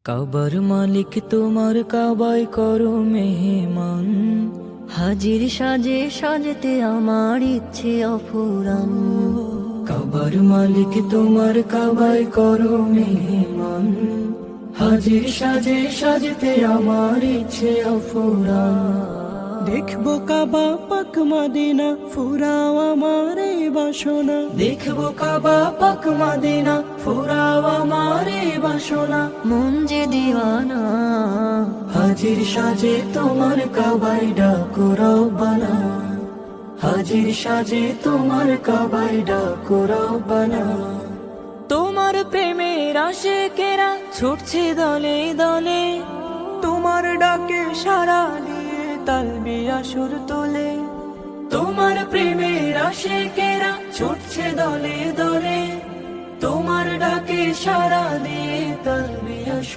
কাবার মালিক তোমার কাবায় করো মেহমান, হাজির সাজে সাজতে আমার ইচ্ছে অফুরান। কাবার মালিক তোমার কাবায় করো মেহমান, হাজির সাজে সাজতে আমার ইচ্ছে অফুরান। দেখবো কাবা পাক মদিনা, ফুরাও আমার এই বাসনা। দেখবো কাবা পাক মদিনা, ফুরাও আমার এই বাসনা। মন যে দিওয়ানা, হাজির সাজে তোমার কাবায় ডাকো রব্বানা, হাজির সাজে তোমার কাবায় ডাকো রব্বানা। তোমার প্রেমের আশিকেরা ছুটছে দলে দলে, তোমার ডাকে সারা দিয়ে তালবিয়া সুর তোলে। তোমার প্রেমের আশিকেরা ছুটছে দলে দলে, তোমার ডাকে সারা দিয়ে তালবিয়া